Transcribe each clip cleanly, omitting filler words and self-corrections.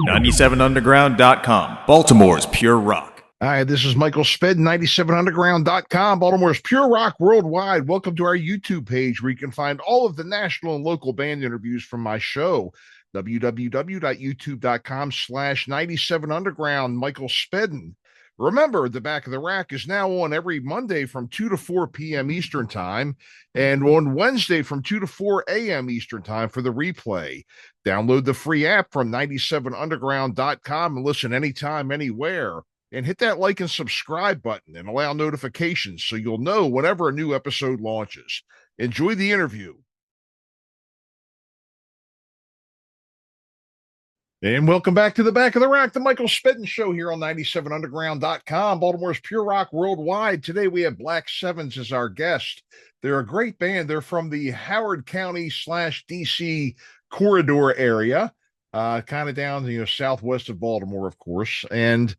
97underground.com, Baltimore's pure rock. Hi, this is Michael Spedden, 97underground.com, Baltimore's pure rock worldwide. Welcome to our YouTube page where you can find all of the national and local band interviews from my show, www.youtube.com/97underground, Michael Spedden. Remember, the Back of the Rack is now on every Monday from 2 to 4 p.m. Eastern Time and on Wednesday from 2 to 4 a.m. Eastern Time for the replay. Download the free app from 97underground.com and listen anytime, anywhere. And hit that like and subscribe button and allow notifications so you'll know whenever a new episode launches. Enjoy the interview. And welcome back to the Back of the Rack, the Michael Spedden Show here on 97underground.com, Baltimore's pure rock worldwide. Today we have Black Sevens as our guest. They're a great band. They're from the Howard County /DC corridor area, kind of down, southwest of Baltimore, of course. And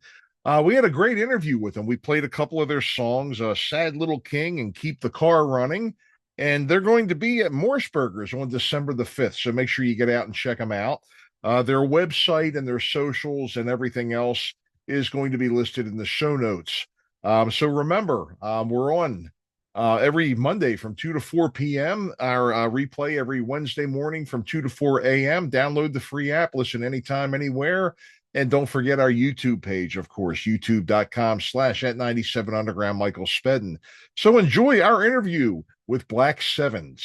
we had a great interview with them. We played a couple of their songs, Sad Little King and Keep the Car Running. And they're going to be at Morsberger's on December the 5th. So make sure you get out and check them out. Their website and their socials and everything else is going to be listed in the show notes. So remember, we're on every Monday from 2 to 4 p.m. Our replay every Wednesday morning from 2 to 4 a.m. Download the free app, listen anytime, anywhere. And don't forget our YouTube page, of course, youtube.com/@97underground Michael Spedden. So enjoy our interview with Black Sevens.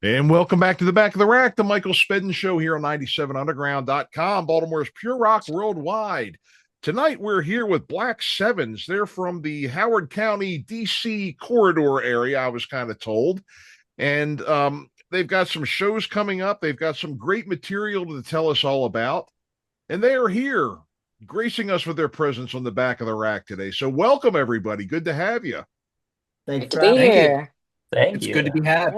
And welcome back to the Back of the Rack, the Michael Spedden Show here on 97underground.com, Baltimore's pure rock worldwide. Tonight we're here with Black Sevens. They're from the Howard County DC corridor area, I was kind of told. And they've got some shows coming up. They've got some great material to tell us all about. And they are here gracing us with their presence on the Back of the Rack today. So welcome, everybody. Good to have you. Thank you to be here. It's good to be had.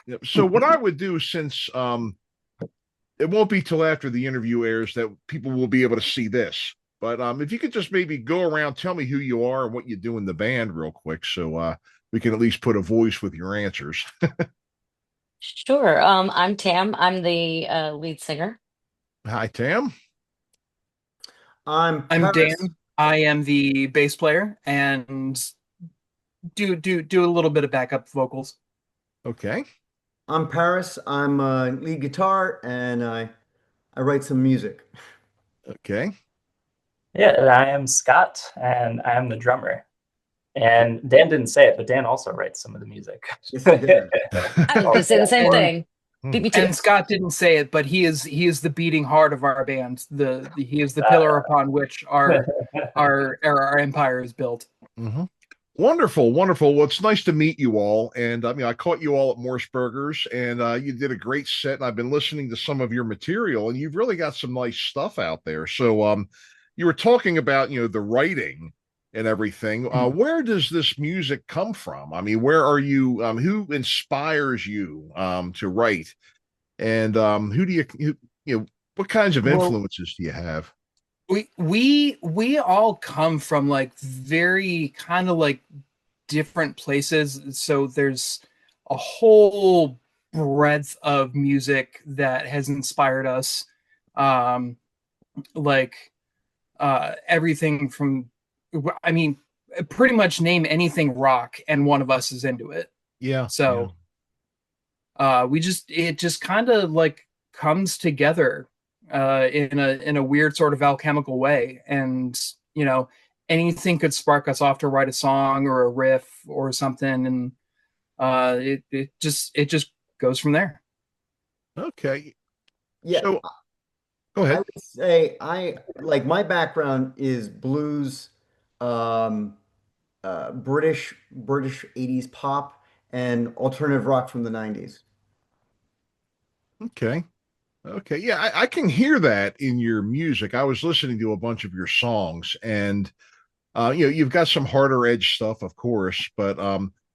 Yeah. So what I would do, since it won't be till after the interview airs that people will be able to see this, but if you could just maybe go around, tell me who you are and what you do in the band real quick, so we can at least put a voice with your answers. Sure. I'm Tam. I'm the lead singer. Hi, Tam. I'm Dan. Paris. I am the bass player and do a little bit of backup vocals. Okay. I'm Paris. I'm lead guitar and I write some music. Okay. Yeah, and I am Scott, and I am the drummer. And Dan didn't say it, but Dan also writes some of the music. Yes, I did. I was going to say the same thing. BB2. And Scott didn't say it, but he is the beating heart of our band. He is the pillar upon which our empire is built. Mm-hmm. Wonderful, wonderful. Well, it's nice to meet you all. And I caught you all at Morsberger's, and you did a great set. And I've been listening to some of your material, and you've really got some nice stuff out there. So you were talking about, the writing and everything. Where does this music come from? I mean, where are you? Who inspires you to write? And who do you what kinds of influences do you have? We all come from like very kind of like different places. So there's a whole breadth of music that has inspired us. Everything from, pretty much name anything rock and one of us is into it. Yeah. So it just kind of like comes together in a weird sort of alchemical way, and anything could spark us off to write a song or a riff or something, and it just goes from there. Okay. Yeah. So, go ahead. I would say my background is blues, British 80s pop, and alternative rock from the 90s. Okay. Yeah, I can hear that in your music. I was listening to a bunch of your songs, and you've got some harder edge stuff, of course, but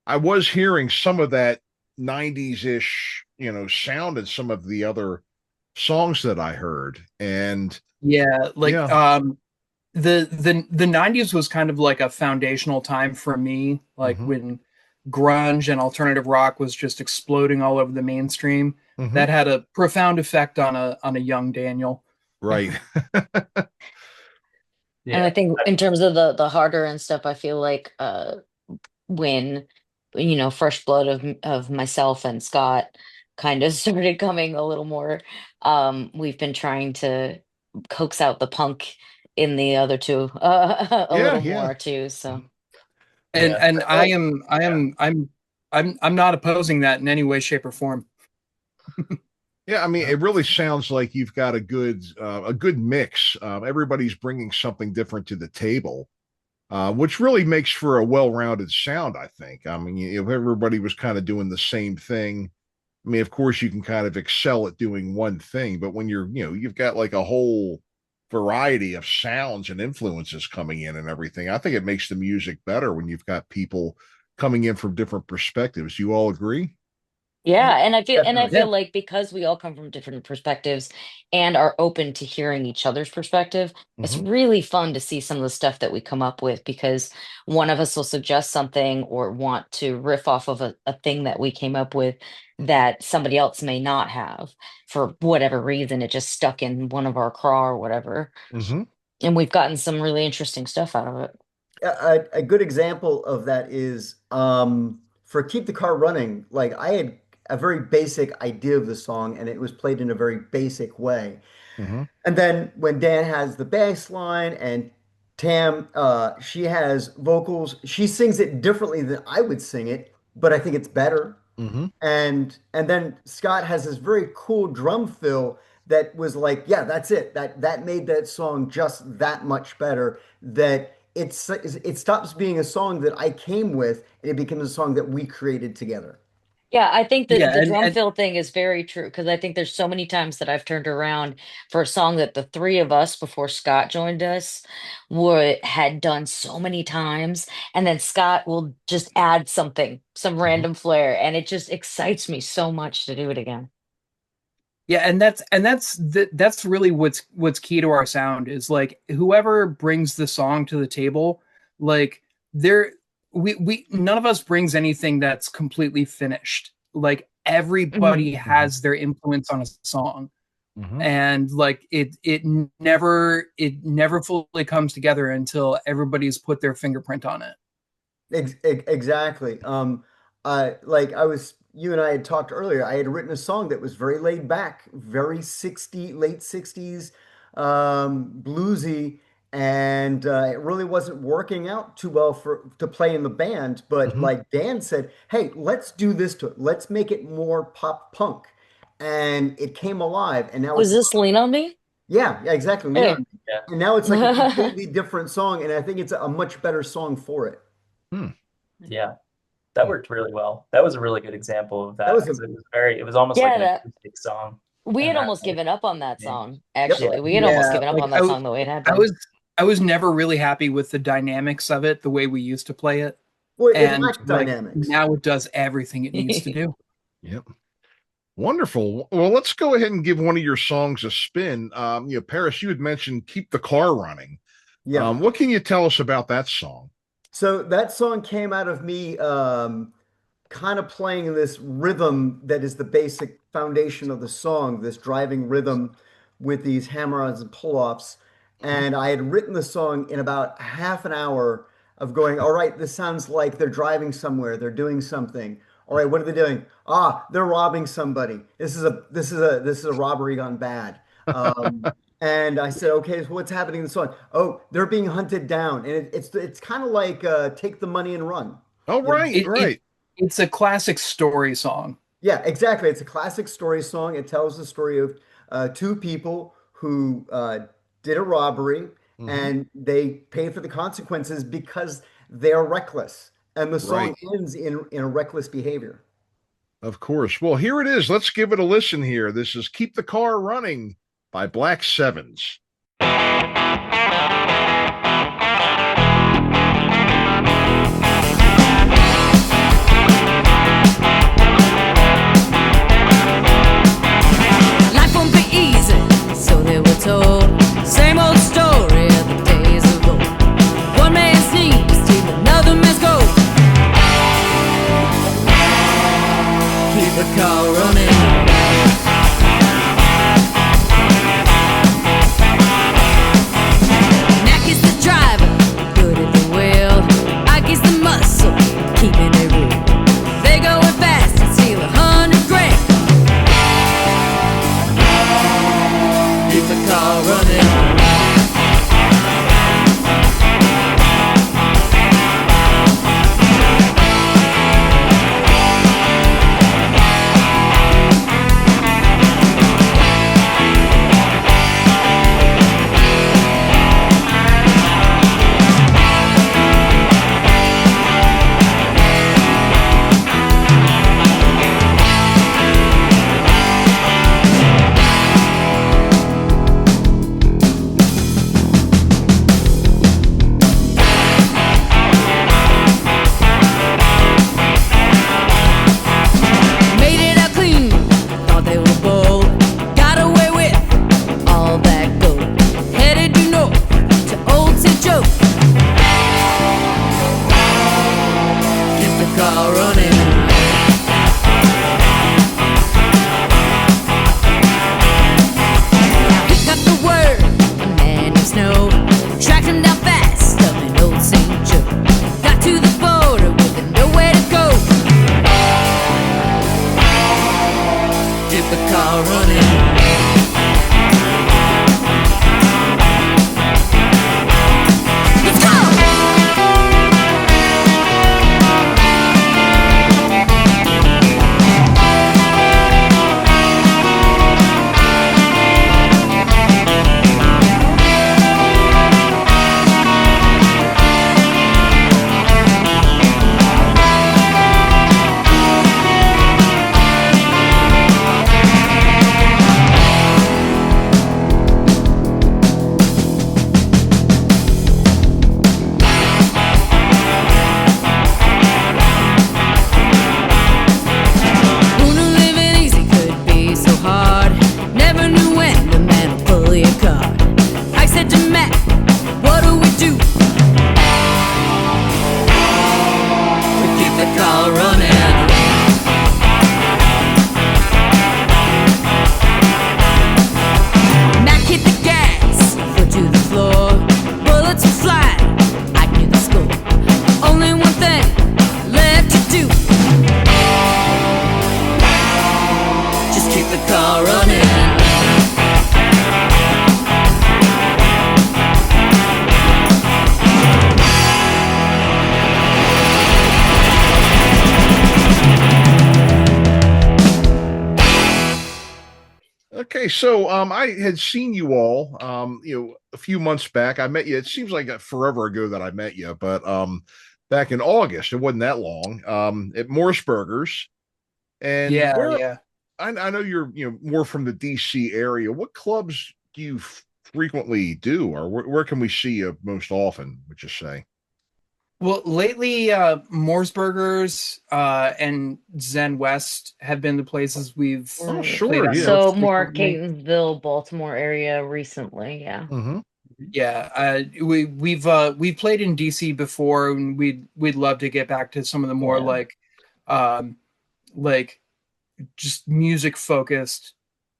I was hearing some of that 90s-ish, sound in some of the other songs that I heard. And the 90s was kind of like a foundational time for me, like when grunge and alternative rock was just exploding all over the mainstream. Mhm. That had a profound effect on a young Daniel. Right. And I think in terms of the harder and stuff, I feel like when fresh blood of myself and Scott kind of started coming a little more, we've been trying to coax out the punk in the other two a little more too. So And I'm not opposing that in any way, shape, or form. Yeah, I mean, it really sounds like you've got a good mix. Everybody's bringing something different to the table, which really makes for a well-rounded sound, I think. I mean, if everybody was kind of doing the same thing, I mean, of course, you can kind of excel at doing one thing, but when you've got like a whole variety of sounds and influences coming in and everything, I think it makes the music better when you've got people coming in from different perspectives. You all agree? yeah, and I feel Definitely. like because we all come from different perspectives and are open to hearing each other's perspective, it's Mhm. really fun to see some of the stuff that we come up with because one of us will suggest something or want to riff off of a thing that we came up with that somebody else may not have for whatever reason. It just stuck in one of our craw or whatever. Mhm. And we've gotten some really interesting stuff out of it. A good example of that is for Keep the Car Running. Like I had a very basic idea of the song and it was played in a very basic way. Mhm. And then when Dan has the bass line and Tam, she has vocals, she sings it differently than I would sing it, but I think it's better. Mhm. And then Scott has this very cool drum fill that was like, yeah, that's it. That made that song just that much better. That it stops being a song that I came with and it becomes a song that we created together. Yeah, I think that Yeah, the and drum fill thing is very true because I think there's so many times that I've turned around for a song that the three of us before Scott joined us had done so many times, and then Scott will just add something, some Mhm. random flair, and it just excites me so much to do it again. yeah, that's really what's key to our sound is like whoever brings the song to the table, like there we none of us brings anything that's completely finished. Like Mhm. everybody has their influence on a song. Mhm. And like it never fully comes together until everybody's put their fingerprint on it. Exactly. Like you and I had talked earlier. I had written a song that was very laid back, very late 60s, bluesy, and it really wasn't working out too well to play in the band. But Mhm. like Dan said, hey, let's do this to it. Let's make it more pop punk, and it came alive. And now Was it's this Lean on Me? yeah, exactly. Lean Hey. on Me. And now it's like a completely different song, and I think it's a much better song for it. Hmm. Yeah, that worked really well. That was a really good example of That that was because it was almost like Yeah, an that acoustic song. we And had that almost like, given up on that yeah. song, Yep. actually. We had almost given up like on that song the way it had I been. was never really happy with the dynamics of it, the way we used to play it. Well, it And lacked like dynamics. now it does everything it needs to do. Yep. Wonderful. Well, let's go ahead and give one of your songs a spin. Paris, you had mentioned "Keep the Car Running." Yeah. What can you tell us about that song? So that song came out of me kind of playing this rhythm that is the basic foundation of the song, this driving rhythm with these hammer-ons and pull-offs. And I had written the song in about half an hour of going, all right, this sounds like they're driving somewhere, they're doing something. All right, what are they doing? Ah, they're robbing somebody. This is a robbery gone bad. And I said, okay, so what's happening in the song? Oh, they're being hunted down, and it's kind of like take the money and run. Oh, You know? right, right. It's a classic story song. Yeah, exactly. It's a classic story song. It tells the story of two people who did a robbery Mhm. and they paid for the consequences because they're reckless. And the Right. song ends in a reckless behavior. Of course. Well, here it is. Let's give it a listen here. This is "Keep the Car Running" by Black Sevens. Life won't be easy, so they were told. Same old story of the days of old. One man sneezes till another man's gold. the car running. Let's go! Who knew living easy could be so hard? Never knew when the man would pull your card. I said to Matt, what do we do? We keep the car running. Matt hit the gas, foot to the floor. Bullets were flying, I knew the score. Only one thing left to do. Just keep the car running. Okay, so I had seen you all a few months back. I met you. It seems like forever ago that I met you, but back in August, it wasn't that long. At Morsberger's. And Yeah. I know you're more from the DC area. What clubs do you frequently do, or where can we see you most often, would you say? Well, lately, Morsberger's and Zen West have been the places we've Oh, sure, played at yeah. So most more frequently. Catonsville, Baltimore area recently, yeah. Mm-hmm. Yeah, we've played in DC before, and we'd love to get back to some of the more Yeah. like just music focused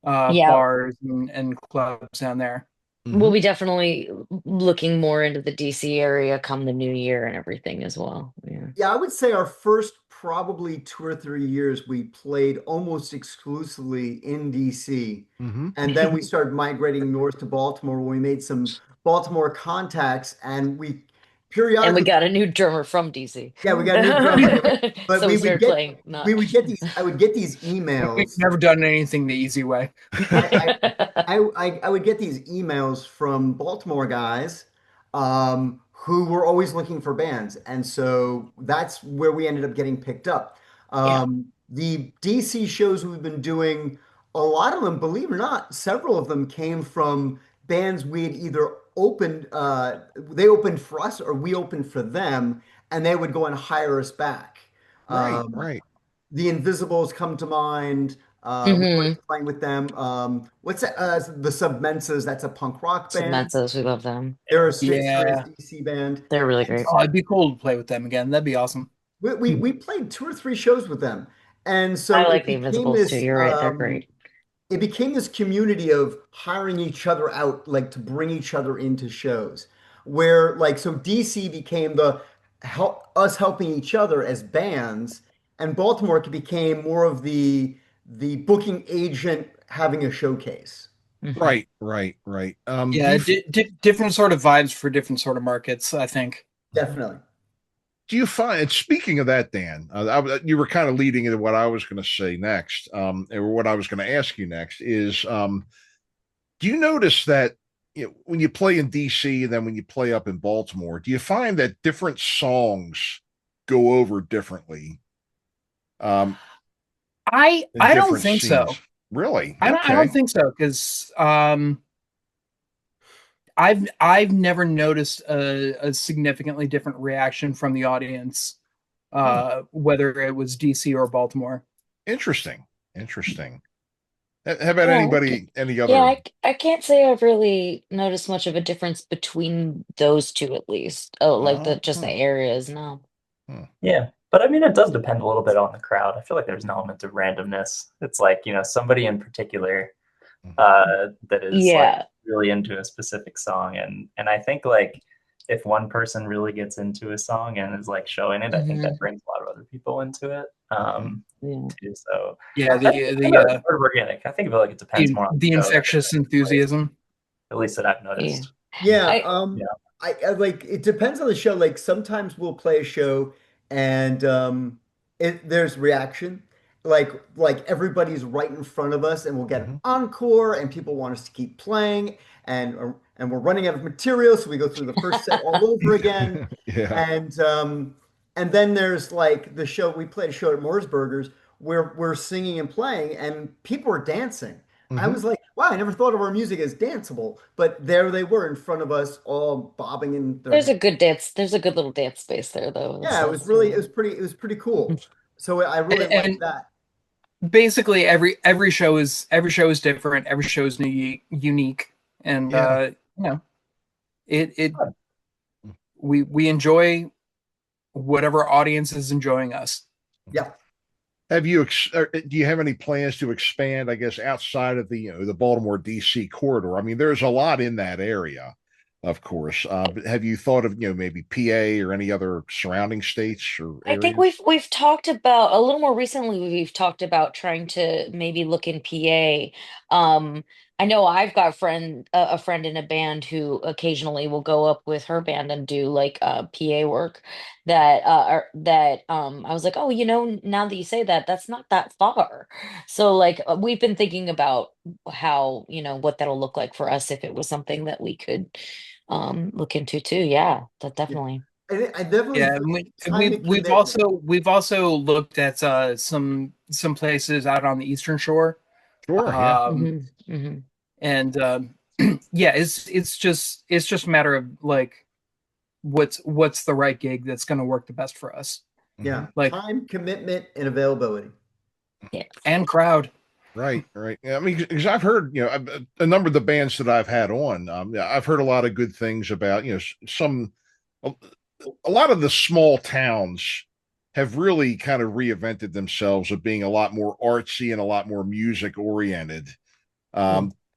Yeah, bars and clubs down there. we'll be definitely looking more into the DC area come the new year and everything as well. Yeah. Yeah, I would say our first probably 2 or 3 years we played almost exclusively in DC. Mm-hmm. And then we started migrating north to Baltimore when we made some Baltimore contacts and we And we periodically got a new drummer from DC. yeah, we got a new drummer. But So we we would started get playing. we would get these I would get these We've emails. never done anything the easy way. I would get these emails from Baltimore guys who were always looking for bands. And so that's where we ended up getting picked up. Yeah. The DC shows we've been doing, a lot of them, believe it or not, several of them came from bands we had either opened, they opened for us or we opened for them, and they would go and hire us back. Right, right. The Invisibles come to mind. We were playing with them. What's that? The Submensas. That's a punk rock band. Submensos, we love them. They're a straight Yeah. DC band. They're really great. Oh, it'd be cool to play with them again. That'd be awesome. We played 2 or 3 shows with them, and so I it like the became Invisibles too. this. You're right. They're great. It became this community of hiring each other out, like to bring each other into shows, where like so DC became the us helping each other as bands, and Baltimore became more of the booking agent having a showcase. Right, right, right. Yeah, different sort of vibes for different sort of markets, I think. Definitely. Do you find, and speaking of that, Dan, you were kind of leading into what I was going to say next, or what I was going to ask you next is, do you notice that when you play in DC and then when you play up in Baltimore, do you find that different songs go over differently? I in don't different think so. scenes? Really? I Okay. don't think so because I've never noticed a significantly different reaction from the audience, whether it was DC or Baltimore. Interesting. Interesting. How about Yeah, any other? Yeah, I can't say I've really noticed much of a difference between those two, at least. Oh, like just the areas, no. Yeah, but I mean, it does depend a little bit on the crowd. I feel like there's an element of randomness. It's like, somebody in particular that is like Yeah. really into a specific song. And I think like if one person really gets into a song and is like showing it, I think that brings a lot of other people into it. Too. So Yeah, sort of organic. I think of it like it depends more on the show. infectious enthusiasm. At least that I've noticed. Yeah, I- I like it depends on the show. Like sometimes we'll play a show and there's reaction. Like everybody's right in front of us and we'll get an encore and people want us to keep playing and we're running out of material, so we go through the first set all over again. And then there's like the show we played a show at Morsberger's where we're singing and playing and people are dancing. I was like, wow, I never thought of our music as danceable, but there they were in front of us, all bobbing in their There's a good little dance space there, though. Yeah, it was pretty cool. So I really liked that. Basically, every show is different. Every show is unique, and we enjoy whatever audience is enjoying us. Yeah. Do you have any plans to expand, I guess, outside of the the Baltimore DC corridor? I mean, there's a lot in that area, of course. But have you thought of maybe PA or any other surrounding states or I think areas? we've talked about a little more recently. We've talked about trying to maybe look in PA. I know I've got a friend in a band who occasionally will go up with her band and do like PA work. I was like, oh, now that you say that, that's not that far. So like we've been thinking about how what that'll look like for us if it was something that we could look into too. Yeah, that definitely. I definitely we've also looked at some places out on the Eastern Shore. Sure. And it's just a matter of like what's the right gig that's going to work the best for us. Yeah, like time, commitment, and availability. Yeah, and crowd. Right. I mean, because I've heard, a number of the bands that I've had on, I've heard a lot of good things about, a lot of the small towns have really kind of reinvented themselves of being a lot more artsy and a lot more music oriented.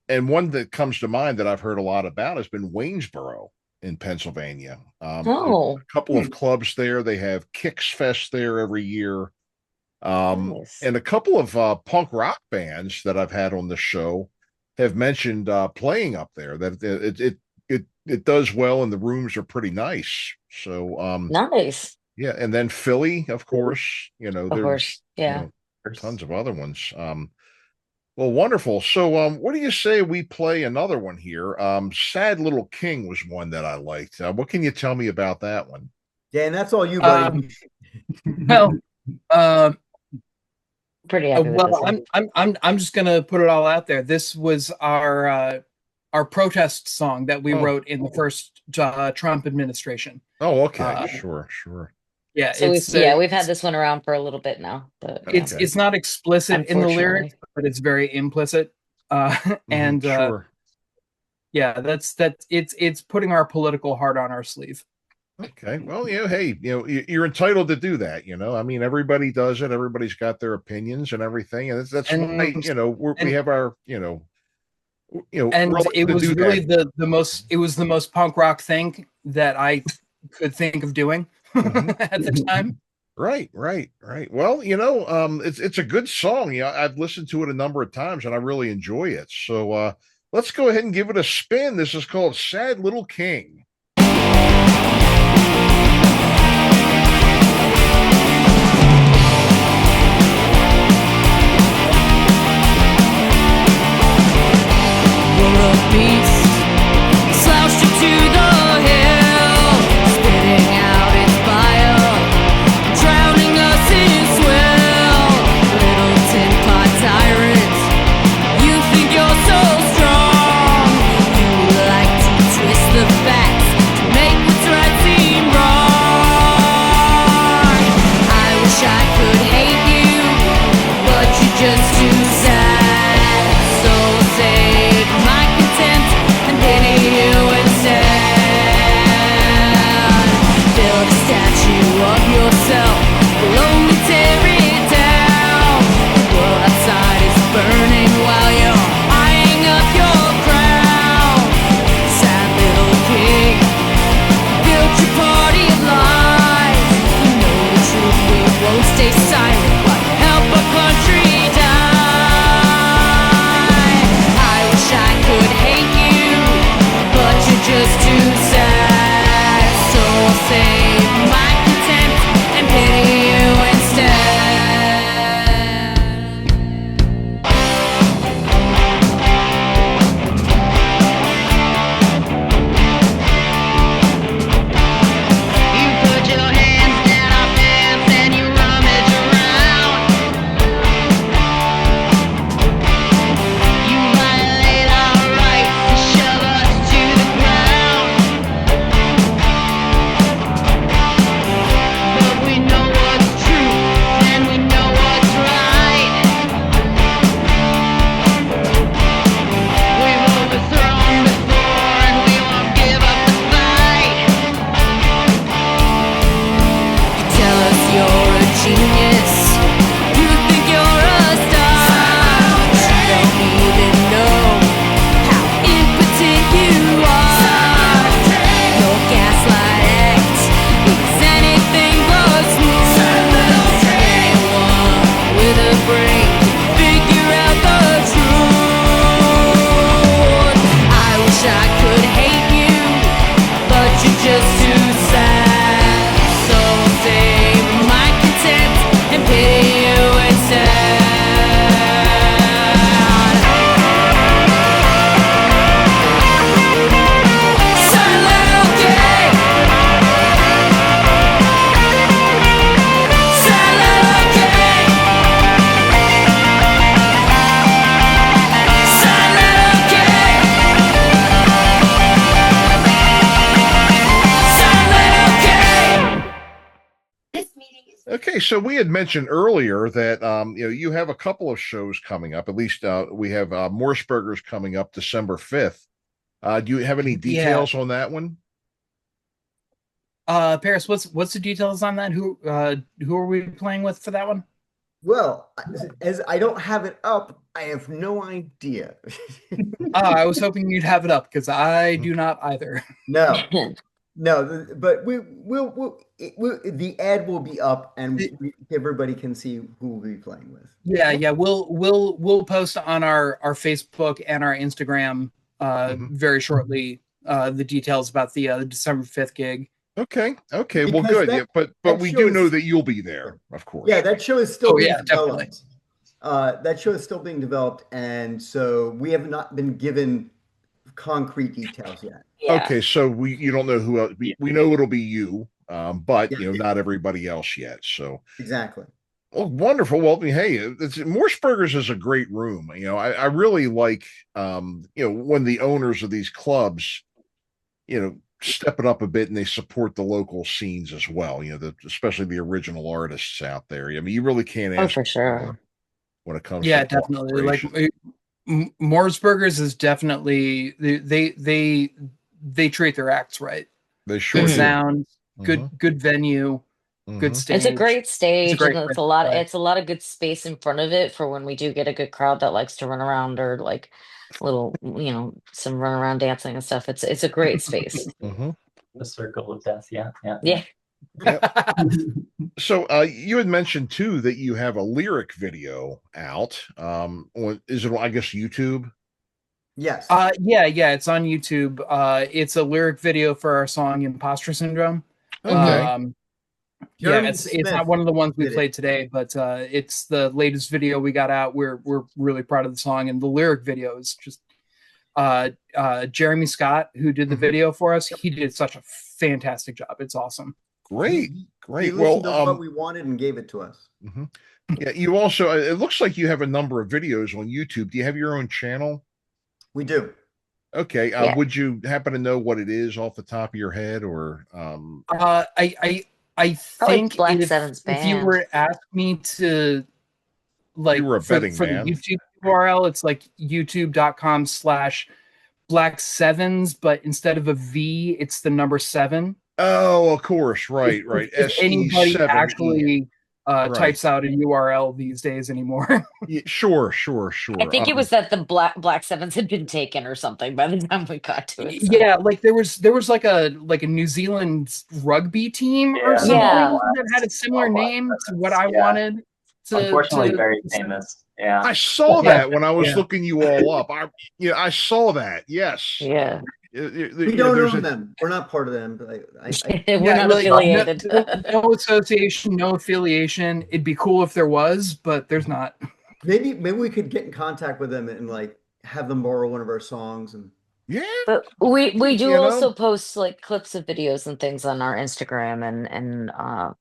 And one that comes to mind that I've heard a lot about has been Waynesboro in Pennsylvania. A couple of clubs there. They have Kicks Fest there every year. Nice. And a couple of punk rock bands that I've had on the show have mentioned playing up there, that it does well and the rooms are pretty nice. So nice. Yeah, and then Philly, of course, Of course, yeah. Tons of other ones. Well, wonderful. So what do you say we play another one here? Sad Little King was one that I liked. What can you tell me about that one? Yeah, and that's all you, buddy. Pretty happy with this one. I'm just gonna put it all out there. This was our protest song that we wrote in the first Trump administration. Oh, okay, sure. Yeah, so we've had this one around for a little bit now. But it's not explicit in the lyrics, but it's very implicit. And sure. Yeah, it's putting our political heart on our sleeve. Okay, well, hey, you're entitled to do that. I mean, everybody does it. Everybody's got their opinions and everything, and that's why we have our and it was really the most punk rock thing that I could think of doing at the time. Right. Well, it's a good song. I've listened to it a number of times and I really enjoy it. So let's go ahead and give it a spin. This is called Sad Little King. Slouched it to the hill, spitting out its fire, drowning us in swill. Little tin pot tyrant, you think you're so strong. You like to twist the facts to make what's right Okay, so we had mentioned earlier that you have a couple of shows coming up. At least we have Morsberger's coming up December 5th. Do you have any details on that one? Paris, what's the details on that? Who are we playing with for that one? Well, as I don't have it up, I have no idea. I was hoping you'd have it up because I do not either. No, no, but the ad will be up, and everybody can see who we'll be playing with. Yeah. We'll post on our Facebook and our Instagram very shortly the details about the December 5th gig. Okay. Well, Because good. But we do know that you'll be there, of course. Yeah, that show is still being developed. That show is still being developed, and so we have not been given concrete details yet. Yeah. Okay, so you don't know who else. We know it'll be you, but not everybody else yet. So Exactly. well, wonderful. Well, hey, Morsberger's is a great room. I really like when the owners of these clubs, step it up a bit and they support the local scenes as well. Especially the original artists out there. I mean, you really can't ask for sure when it comes. Yeah, to definitely. Like Morsberger's is definitely they treat their acts right. They sure Good do. sound, good venue, good stage. It's a great stage, and it's a lot. play. It's a lot of good space in front of it for when we do get a good crowd that likes to run around or like little, some run around dancing and stuff. It's a great space. The circle of death. Yeah. Yeah. So you had mentioned too that you have a lyric video out. Is it, I guess, YouTube? Yes. Yeah, it's on YouTube. It's a lyric video for our song Imposter Syndrome. Okay. It's not one of the ones we played today, but it's the latest video we got out. We're really proud of the song, and the lyric video is just Jeremy Scott, who did the video for us. He did such a fantastic job. It's awesome. Great. He listened to what we wanted and gave it to us. Yeah, you also, it looks like you have a number of videos on YouTube. Do you have your own channel? We do. Okay. Yeah. Would you happen to know what it is off the top of your head, or I think Black Seven's if you band. were to ask me to, like, You were a betting for man. the YouTube URL, it's like youtube.com/Black Sevens, but instead of a V, it's the number 7. Oh, of course, right. If anybody SE7E. actually types out a URL these days anymore. Yeah, sure. I think it was that the Black Sevens had been taken or something by the time we got to it. So. Yeah, like there was like a New Zealand rugby team or something that had a similar name to what I wanted. Unfortunately, very famous. Yeah, I saw that when I was looking you all up. I saw that. Yes. Yeah. We don't own them. We're not part of them. But We're not affiliated. No association, no affiliation. It'd be cool if there was, but there's not. Maybe we could get in contact with them and like have them borrow one of our songs. And but we do also post like clips of videos and things on our Instagram and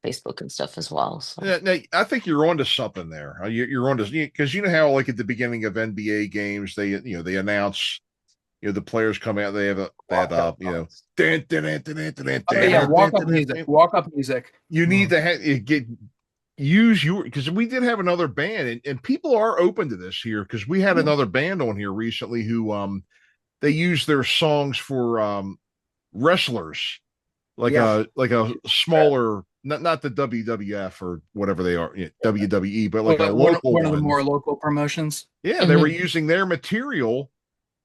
Facebook and stuff as well. So. Yeah, I think you're onto something there. You're onto, because you know how like at the beginning of NBA games they announce the players come out, they have walk up music. You need to use your, because we did have another band and people are open to this here, because we had another band on here recently who they use their songs for wrestlers, like a smaller, not the WWF or whatever they are, WWE, but like one of the more local promotions. Yeah, they were using their material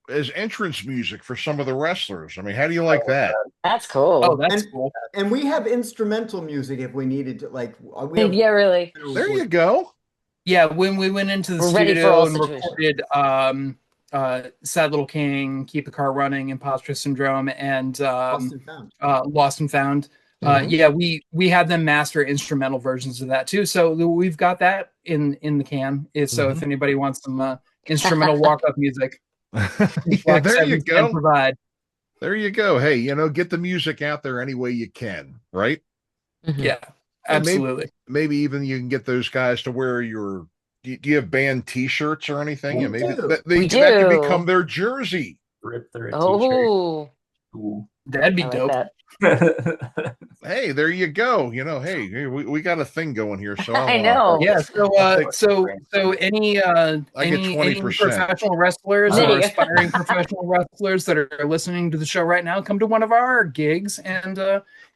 as entrance music for some of the wrestlers. I mean, how do you like that? That's cool. Oh, that's cool. And we have instrumental music if we needed to. Like, we have, really. There you go. Yeah, when we went into the studio and recorded Sad Little King, Keep the Car Running, Imposter Syndrome, and Lost and Found. We had them master instrumental versions of that too. So we've got that in the can. So if anybody wants some instrumental walk-up music, there you go. Provide. There you go. Hey, get the music out there any way you can, right? Yeah, absolutely. Maybe even you can get those guys to wear your. Do you have band T-shirts or anything? Yeah, maybe that can become their jersey. Rip the Oh, t-shirt. That'd be I like dope. that. Hey, there you go. Hey, we got a thing going here. So I know. Yeah. So, I'll so any I get any 20%. professional wrestlers There or you go. aspiring professional wrestlers that are listening to the show right now, come to one of our gigs and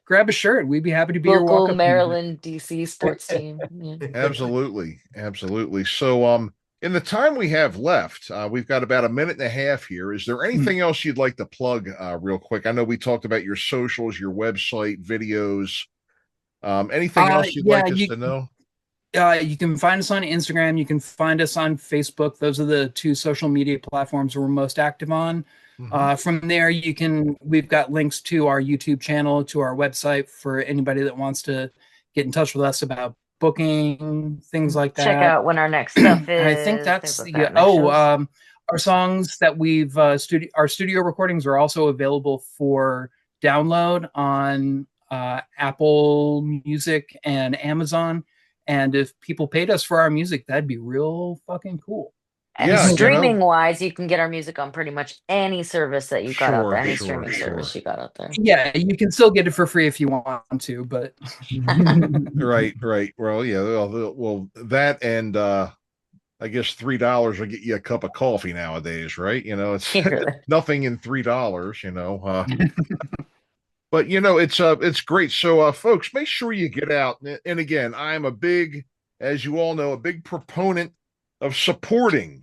grab a shirt. We'd be happy to be your Local walk-up. Maryland DC sports team. Yeah. Absolutely. So, in the time we have left, we've got about a minute and a half here. Is there anything else you'd like to plug real quick? I know we talked about your socials, your website, videos. Anything else you'd like us to know? You can find us on Instagram. You can find us on Facebook. Those are the two social media platforms we're most active on. From there, we've got links to our YouTube channel, to our website for anybody that wants to get in touch with us about booking, things like that. Check out when our next stuff is. I think that's things like that, next shows. Our songs that we've our studio recordings are also available for download on Apple Music and Amazon. And if people paid us for our music, that'd be real fucking cool. And Yeah, streaming wise, you can get our music on pretty much any service that you got out there, any Sure, streaming service you got out there. Yeah, you can still get it for free if you want to, but Right. Well, yeah. Well, that and I guess $3 will get you a cup of coffee nowadays, right? It's nothing in $3. But it's great. So, folks, make sure you get out. And again, I'm as you all know, a big proponent of supporting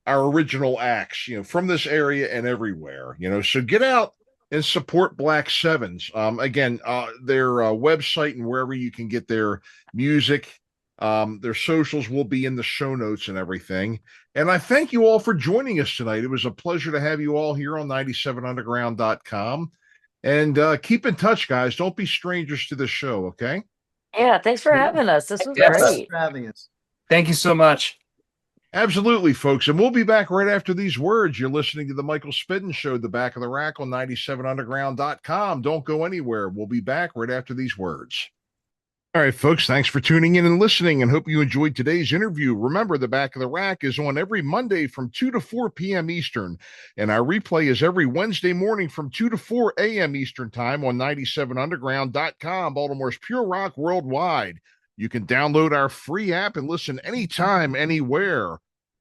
our original acts, from this area and everywhere. So get out and support Black Sevens. Again, their website and wherever you can get their music, their socials will be in the show notes and everything. And I thank you all for joining us tonight. It was a pleasure to have you all here on 97underground.com. And keep in touch, guys. Don't be strangers to the show, okay? Yeah, thanks for having us. This was Yes. great. Thanks for having us. thank you so much. Absolutely, folks. And we'll be back right after these words. You're listening to the Michael Spedden Show, The Back of the Rack on 97underground.com. Don't go anywhere. We'll be back right after these words. All right, folks, thanks for tuning in and listening, and hope you enjoyed today's interview. Remember, The Back of the Rack is on every Monday from 2 to 4 p.m. Eastern, and our replay is every Wednesday morning from 2 to 4 a.m. Eastern Time on 97underground.com, Baltimore's Pure Rock worldwide. You can download our free app and listen anytime, anywhere.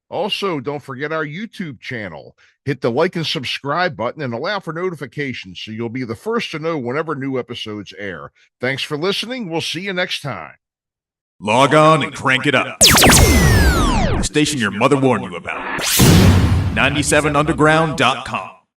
Also, don't forget our YouTube channel. Hit the like and subscribe button and allow for notifications so you'll be the first to know whenever new episodes air. Thanks for listening. We'll see you next time. Log on and crank it up. The station your mother warned you about. 97underground.com.